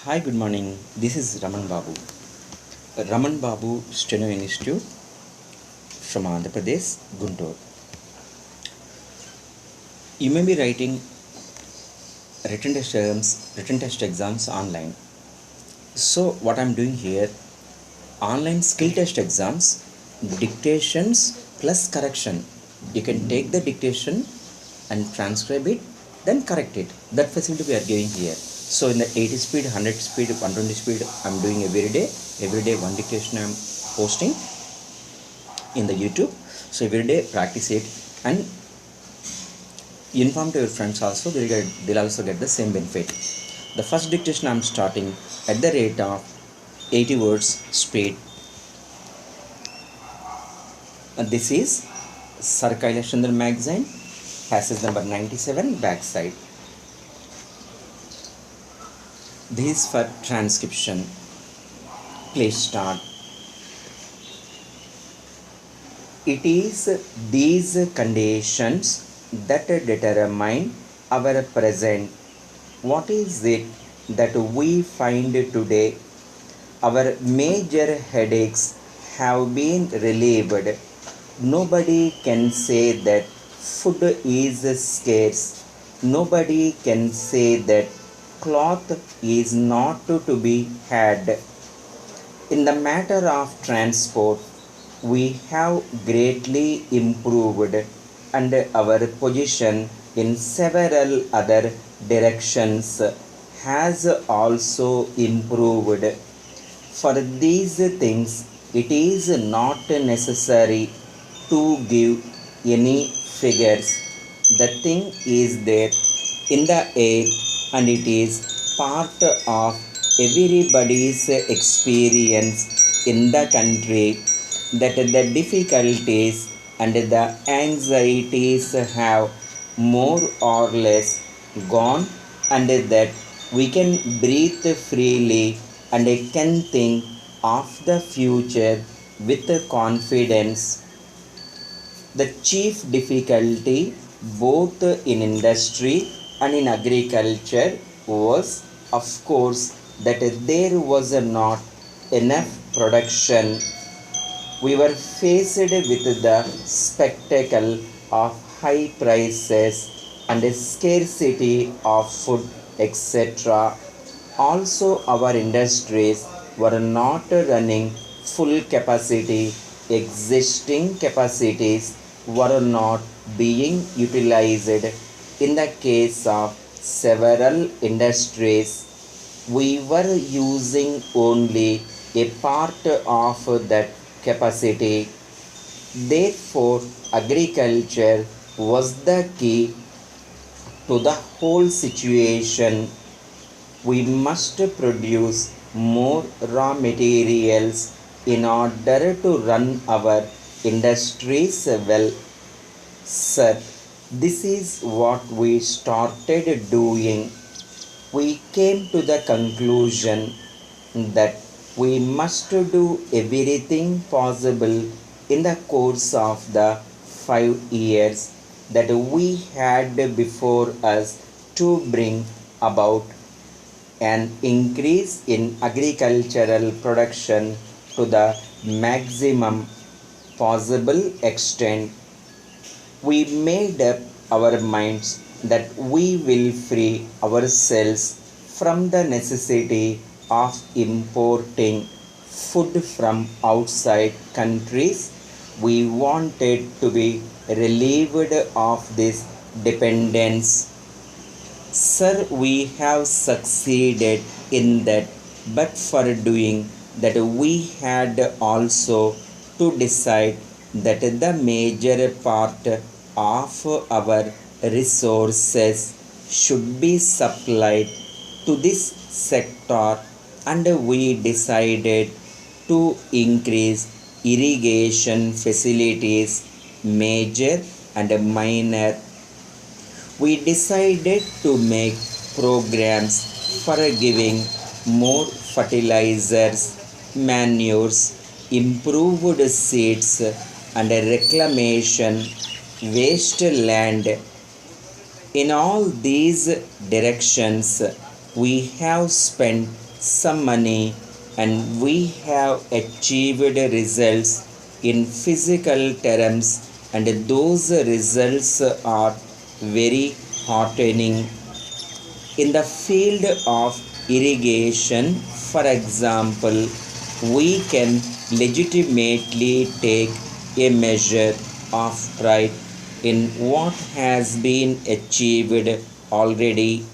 Hi, good morning. This is Raman Babu. Raman Babu Steno Institute from Andhra Pradesh, Guntur. You may be writing written test exams online. So, what I'm doing here, online skill test exams, dictations plus correction. You can take the dictation and transcribe it, then correct it. That facility we are giving here. So in the 80 speed, 100 speed, 120 speed, I'm doing every day. Every day one dictation I'm posting in the YouTube. So every day practice it and inform to your friends also. They'll also get the same benefit. The first dictation I'm starting at the rate of 80 words speed. This is Sir Kailash Chandra magazine, passage number 97, backside. This is for transcription. Please start. It is these conditions that determine our present. What is it that we find today? Our major headaches have been relieved. Nobody can say that food is scarce. Nobody can say that cloth is not to be had. In the matter of transport, we have greatly improved and our position in several other directions has also improved. For these things, it is not necessary to give any figures. The thing is there in the air and it is part of everybody's experience in the country that the difficulties and the anxieties have more or less gone and that we can breathe freely and can think of the future with confidence. The chief difficulty both in industry and in agriculture was, of course, that there was not enough production. We were faced with the spectacle of high prices and scarcity of food, etc. Also, our industries were not running full capacity. Existing capacities were not being utilized. In the case of several industries, we were using only a part of that capacity. Therefore, agriculture was the key to the whole situation. We must produce more raw materials in order to run our industries well. Sir, this is what we started doing. We came to the conclusion that we must do everything possible in the course of the 5 years that we had before us to bring about an increase in agricultural production to the maximum possible extent. We made up our minds that we will free ourselves from the necessity of importing food from outside countries. We wanted to be relieved of this dependence. Sir, we have succeeded in that, but for doing that, we had also to decide that the major part of our resources should be supplied to this sector, and we decided to increase irrigation facilities, major and minor. We decided to make programs for giving more fertilizers, manures, improved seeds and reclamation waste land. In all these directions, we have spent some money, and we have achieved results in physical terms, and those results are very heartening. In the field of irrigation, for example, we can legitimately take a measure of pride in what has been achieved already.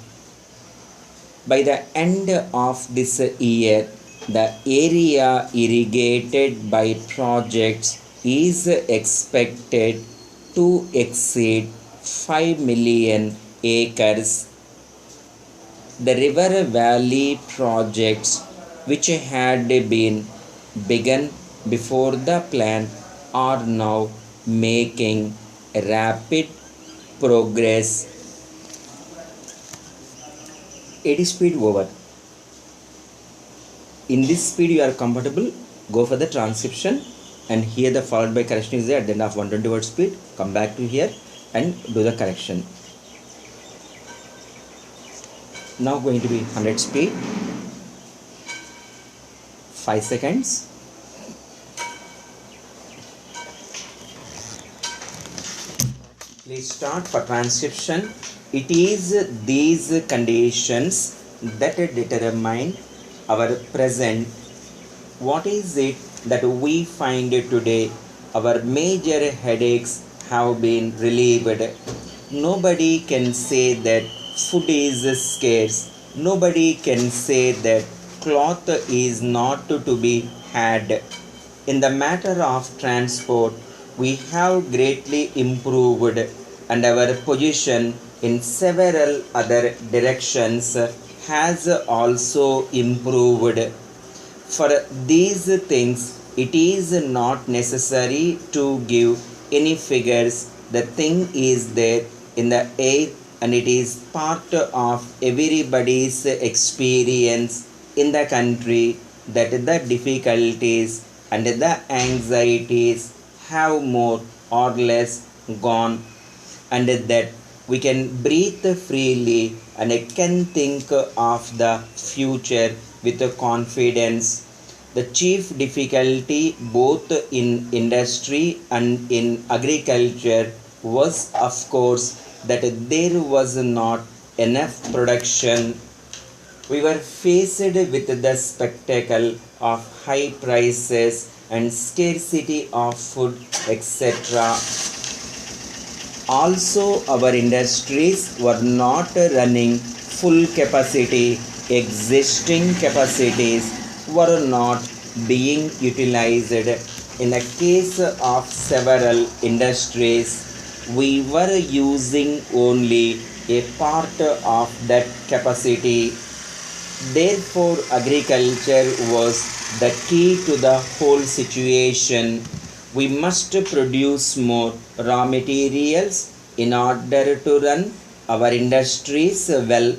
By the end of this year, the area irrigated by projects is expected to exceed 5 million acres. The river valley projects, which had been begun before the plan, are now making rapid progress. 80 speed over. In this speed you are comfortable, go for the transcription, and here the followed by correction is there at the end of 120 word speed. Come back to here and do the correction. Now going to be 100 speed, 5 seconds. Please start for transcription. It is these conditions that determine our present. What is it that we find today? Our major headaches have been relieved. Nobody can say that food is scarce. Nobody can say that cloth is not to be had. In the matter of transport, we have greatly improved, and our position in several other directions has also improved. For these things, it is not necessary to give any figures. The thing is there in the air, and it is part of everybody's experience in the country that the difficulties and the anxieties have more or less gone, and that we can breathe freely and can think of the future with confidence. The chief difficulty both in industry and in agriculture was, of course, that there was not enough production. We were faced with the spectacle of high prices and scarcity of food, etc. Also, our industries were not running full capacity. Existing capacities were not being utilized. In the case of several industries, we were using only a part of that capacity. Therefore, agriculture was the key to the whole situation. We must produce more raw materials in order to run our industries well.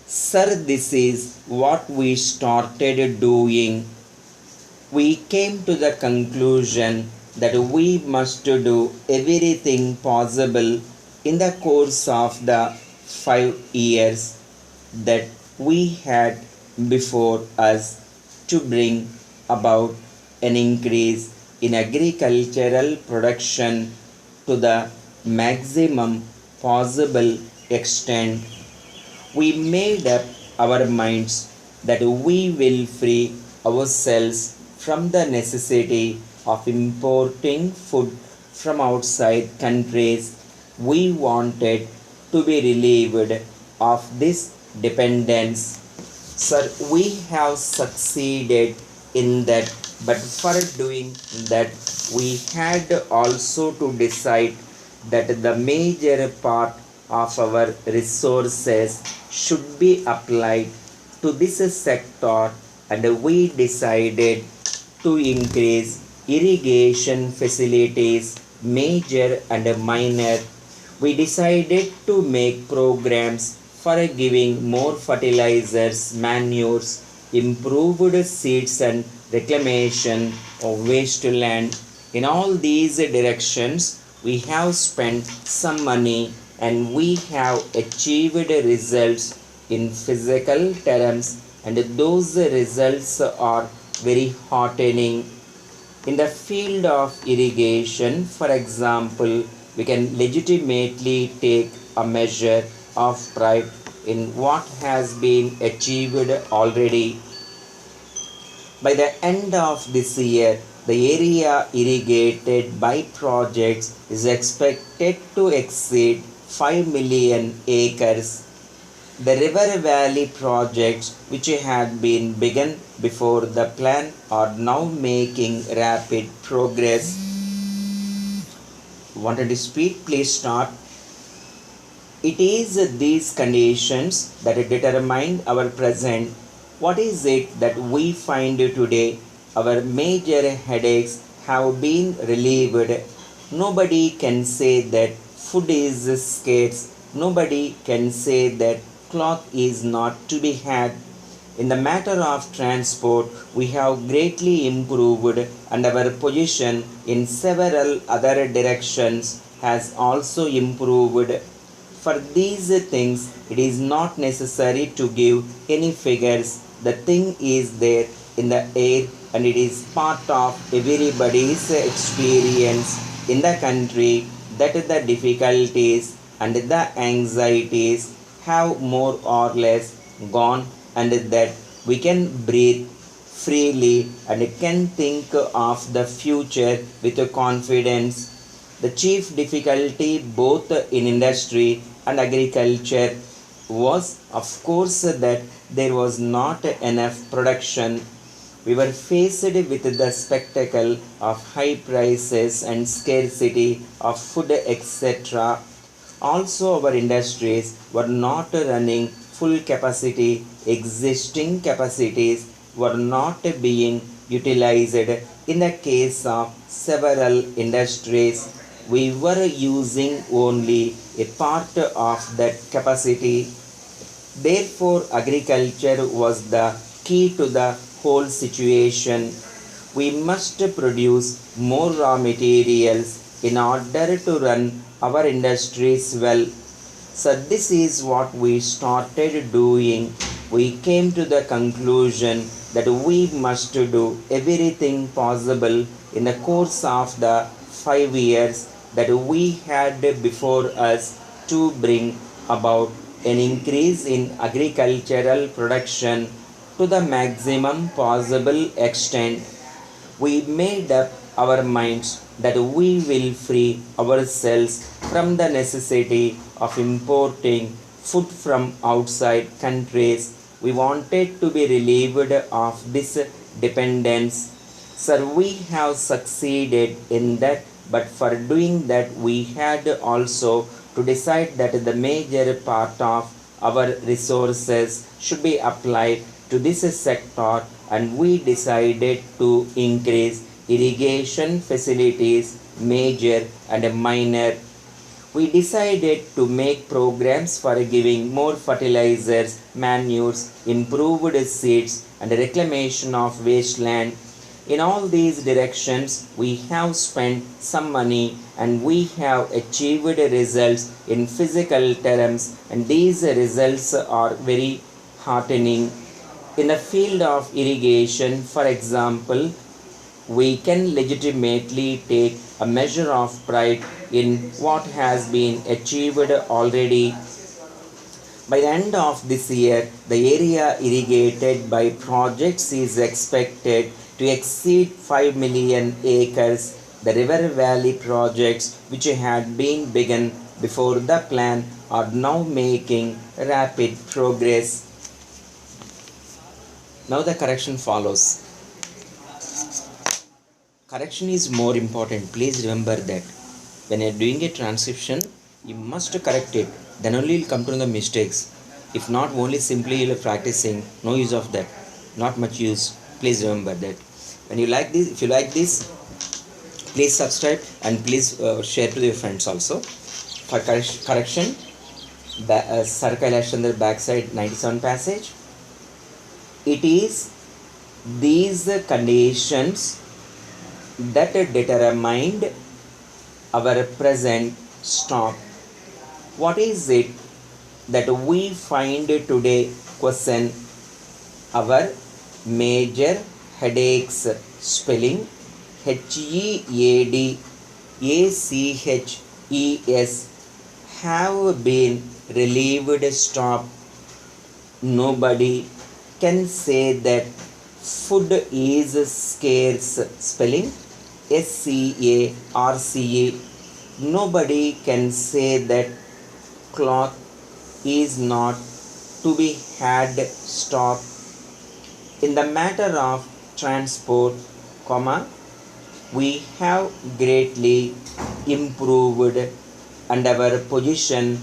Sir, this is what we started doing. We came to the conclusion that we must do everything possible in the course of the 5 years that we had before us to bring about an increase in agricultural production to the maximum possible extent. We made up our minds that we will free ourselves from the necessity of importing food from outside countries. We wanted to be relieved of this dependence. Sir, we have succeeded in that, but for doing that, we had also to decide that the major part of our resources should be applied to this sector, and we decided to increase irrigation facilities, major and minor. We decided to make programs for giving more fertilizers, manures, improved seeds, and reclamation of wasteland. In all these directions, we have spent some money, and we have achieved results in physical terms and those results are very heartening. In the field of irrigation, for example, we can legitimately take a measure of pride in what has been achieved already. By the end of this year, the area irrigated by projects is expected to exceed 5 million acres. The River Valley projects, which had been begun before the plan, are now making rapid progress. Wanted to speak? Please start. It is these conditions that determine our present. What is it that we find today? Our major headaches have been relieved. Nobody can say that food is scarce. Nobody can say that cloth is not to be had. In the matter of transport, we have greatly improved, and our position in several other directions has also improved. For these things, it is not necessary to give any figures. The thing is there in the air, and it is part of everybody's experience in the country that the difficulties and the anxieties have more or less gone, and that we can breathe freely and can think of the future with confidence. The chief difficulty both in industry and agriculture was, of course, that there was not enough production. We were faced with the spectacle of high prices and scarcity of food, etc. Also, our industries were not running full capacity. Existing capacities were not being utilized. In the case of several industries, we were using only a part of that capacity. Therefore, agriculture was the key to the whole situation. We must produce more raw materials in order to run our industries well. So, this is what we started doing. We came to the conclusion that we must do everything possible in the course of the 5 years that we had before us to bring about an increase in agricultural production to the maximum possible extent. We made up our minds that we will free ourselves from the necessity of importing food from outside countries. We wanted to be relieved of this dependence. Sir, we have succeeded in that, but for doing that, we had also to decide that the major part of our resources should be applied to this sector, and we decided to increase irrigation facilities, major and minor. We decided to make programs for giving more fertilizers, manures, improved seeds, and reclamation of wasteland. In all these directions, we have spent some money, and we have achieved results in physical terms, and these results are very heartening. In the field of irrigation, for example, we can legitimately take a measure of pride in what has been achieved already. By the end of this year, the area irrigated by projects is expected to exceed 5 million acres. The River Valley projects, which had been begun before the plan, are now making rapid progress. Now the correction follows. Correction is more important. Please remember that. When you are doing a transcription, you must correct it. Then only you'll come to the mistakes. If not, only simply you'll practicing. No use of that. Not much use. Please remember that. When you like this, if you like this, please subscribe and please share to your friends also. For correction, Sir Kailash Chandra backside 97 passage. It is these conditions that determined our present stock. What is it that we find today? Question. our major headaches, spelling HEADACHES, have been relieved. Stop. Nobody can say that food is scarce, spelling SCARCA. Nobody can say that cloth is not to be had. Stop. In the matter of transport, we have greatly improved, and our position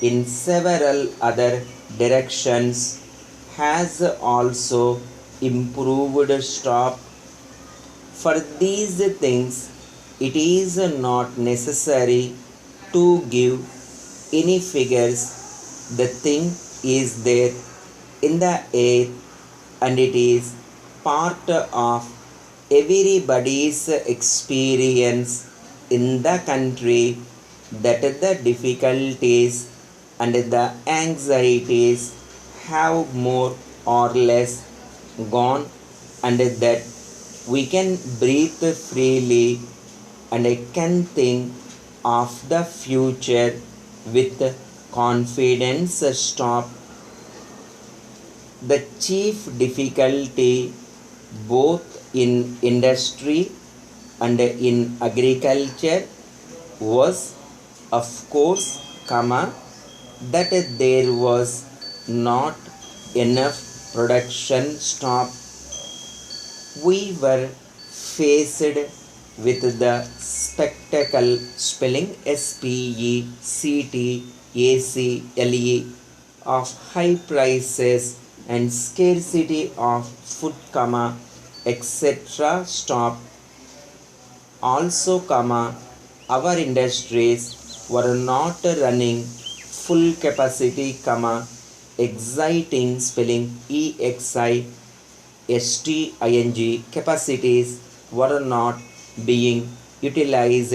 in several other directions has also improved. Stop. For these things, it is not necessary to give any figures. The thing is there in the air, and it is part of everybody's experience in the country that the difficulties and the anxieties have more or less gone, and that we can breathe freely and can think of the future with confidence. Stop. The chief difficulty both in industry and in agriculture was, of course, that there was not enough production. Stop. We were faced with the spectacle, spelling SPECTACLE, of high prices and scarcity of food, etc. Stop. Also, our industries were not running full capacity, exciting, spelling EXISTING, capacities were not being utilized.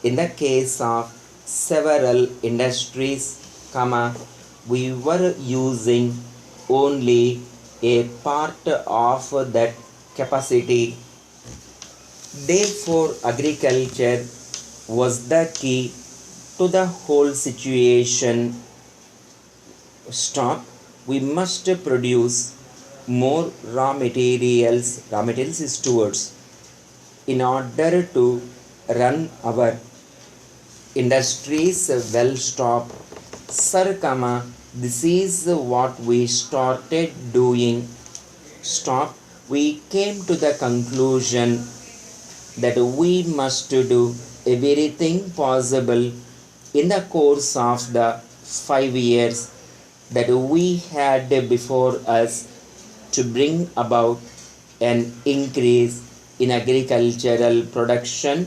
In the case of several industries, we were using only a part of that capacity. Therefore, agriculture was the key to the whole situation. Stop. We must produce more raw materials is towards, in order to run our industries well. Stop. Sir, this is what we started doing. Stop. We came to the conclusion that we must do everything possible in the course of the 5 years that we had before us to bring about an increase in agricultural production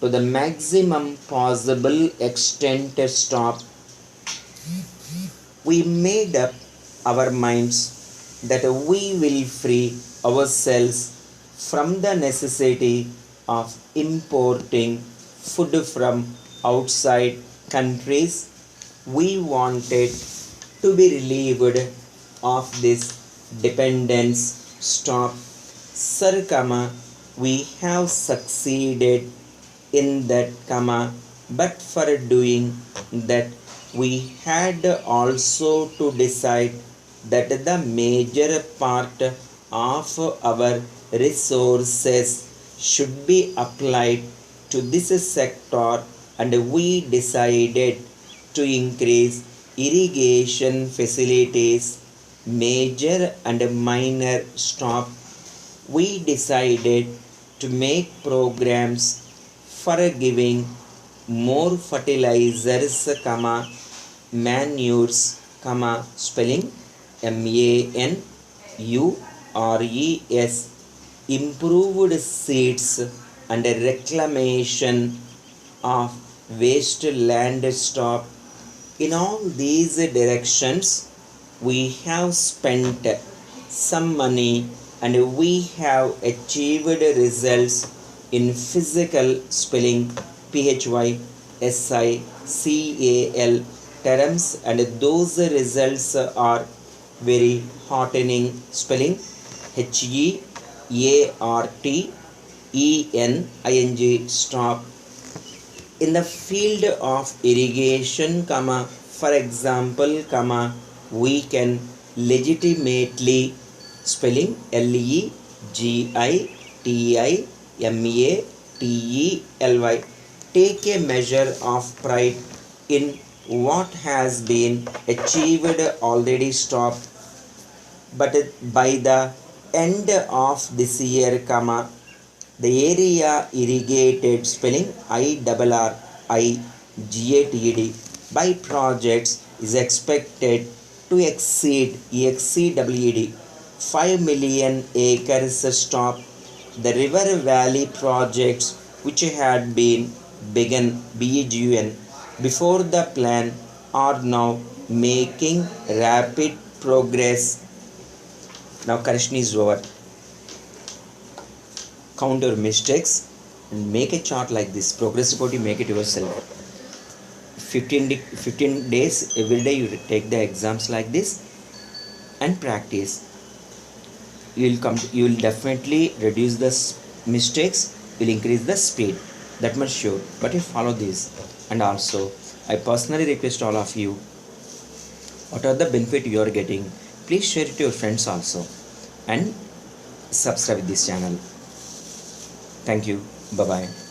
to the maximum possible extent. Stop. We made up our minds that we will free ourselves from the necessity of importing food from outside countries. We wanted to be relieved of this dependence. Stop. Sir, we have succeeded in that, but for doing that we had also to decide that the major part of our resources should be applied to this sector, and we decided to increase irrigation facilities, major and minor. Stop. We decided to make programs for giving more fertilizers, manures, spelling MANURES, improved seeds, and reclamation of waste land. Stop. In all these directions, we have spent some money, and we have achieved results in physical, spelling PHYSICAL, terms, and those results are very heartening spelling, HEARTENING, stop. In the field of irrigation, for example, we can legitimately spelling LEGITIMATELY, take a measure of pride in what has been achieved already, stop. But by the end of this year, the area irrigated spelling IRRIGATED by projects is expected to exceed 5 million acres, stop. The river valley projects which had been begun before the plan are now making rapid progress. Now correction is over. Count your mistakes and make a chart like this. Progress report, you make it yourself. 15 days every day you take the exams like this and practice. You will definitely reduce the mistakes, will increase the speed, that much sure. But you follow this. And also I personally request all of you, what are the benefit you are getting, please share it to your friends also and subscribe this channel. Thank you. Bye bye.